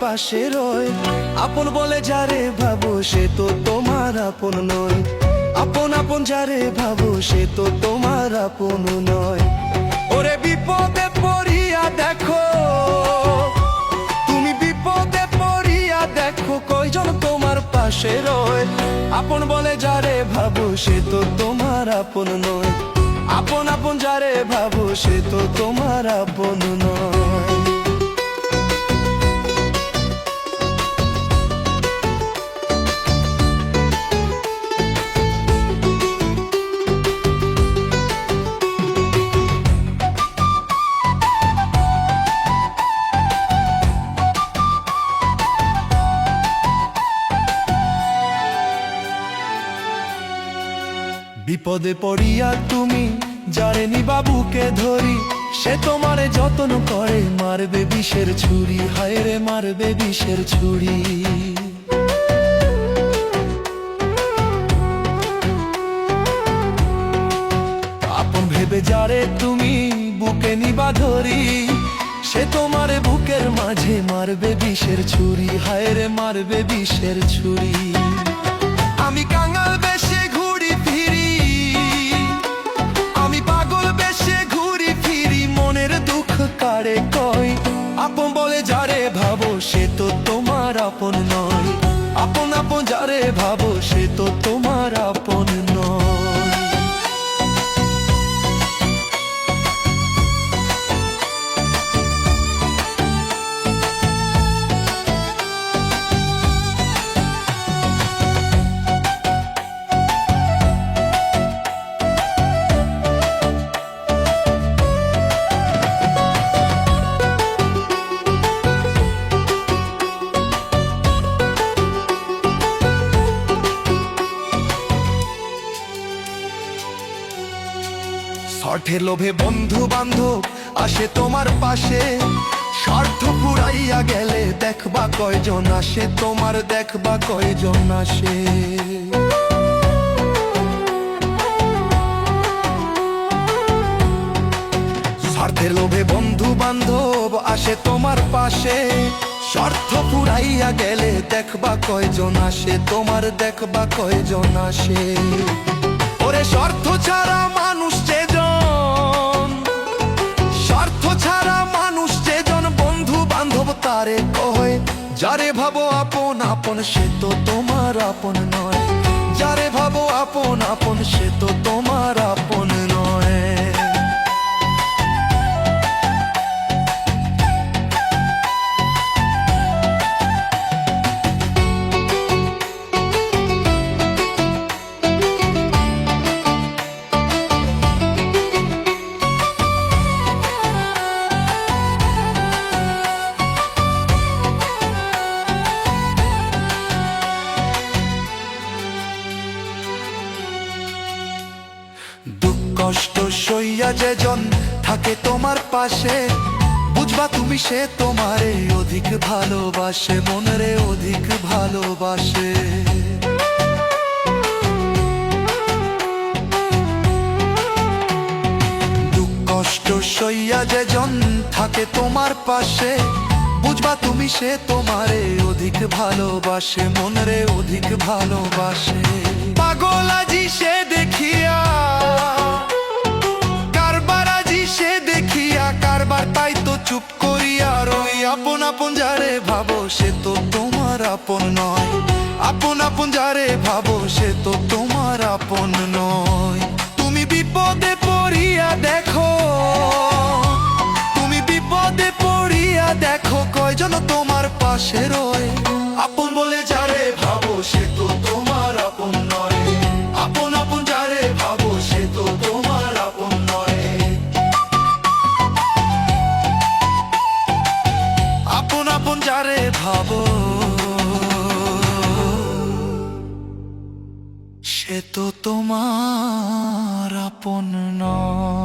পাশে রয়। আপন বলে যারে ভাবো সে তো তোমার আপন নয়। আপন আপন যারে ভাবো সে তো তোমার আপন নয়। ওরে বিপদে পড়িয়া দেখো, তুমি বিপদে পড়িয়া দেখো কয়জন তোমার পাশে রয়। আপন বলে যারে ভাবো সে তো তোমার আপন নয়। আপন আপন যারে ভাবো সে তো তোমার আপন নয়। বিপদে পড়িয়া তুমি যারে নিবা বুকে ধরি, সে তোমারে যত্ন করে মারবে বিষের ছুরি। হায় রে মারবে বিষের ছুরি। আপন ভেবে যারে তুমি বুকে নিবা ধরি, সে তোমারে বুকের মাঝে মারবে বিষের ছুরি। হায় রে মারবে বিষের ছুরি। আমি কাঙাল বেশে ঘুরি ফিরি, আমি পাগল বেশে ঘুরি ফিরি, মনের দুঃখ কারে কই। আপন বলে যারে ভাবো সে তো তোমার আপন নয়। আপন আপন যারে ভাবো সে তো তোমার আপন নয়। স্বার্থের লোভে বন্ধু বান্ধব আসে তোমার পাশে, স্বার্থ পুরাইয়া গেলে দেখবা কয়জন আসে, তোমার দেখবা কয়জন আসে। স্বার্থের লোভে বন্ধু বান্ধব আসে তোমার পাশে, স্বার্থ পুরাইয়া গেলে দেখবা কয়জন আসে, তোমার দেখবা কয়জন আসে। ওরে স্বার্থ ছাড়া মানুষ যেজন, স্বার্থ ছাড়া মানুষ যেজন, বন্ধু বান্ধব তারে কয়। যারে ভাবো আপন আপন সে তো তোমার আপন নয়। যারে ভাবো আপন আপন সে তো তোমার আপন নয়। দুঃখ কষ্ট সইয়া যেজন থাকে তোমার পাশে, বুঝবা তুমি সে তোমারে অধিক ভালোবাসে, মনরে অধিক ভালোবাসে। দুঃখ কষ্ট সইয়া যেজন থাকে তোমার পাশে, বুঝবা তুমি সে তোমারে অধিক ভালোবাসে, মনরে অধিক ভালোবাসে। পাগল আজি সে দেখিয়া, কারবার আজি সে দেখিয়া, কারবার তাই তো চুপ করিয়া রই। আপন আপন যারে ভাবো সে তো তোমার আপন নয়। আপন আপন যারে ভাবো সে তো তোমার আপন নয়। তুমি বিপদে পড়িয়া দেখো, তুমি বিপদে পড়িয়া দেখো কয়জন তোমার পাশে রয়। আপন বলে যারে ভাবো সে তো তোমার আপন নয়। আপন আপন যারে ভাবো সে তো তোমার আপন নয়। আপন আপন যারে ভাবো সে তো তোমার আপন নয়।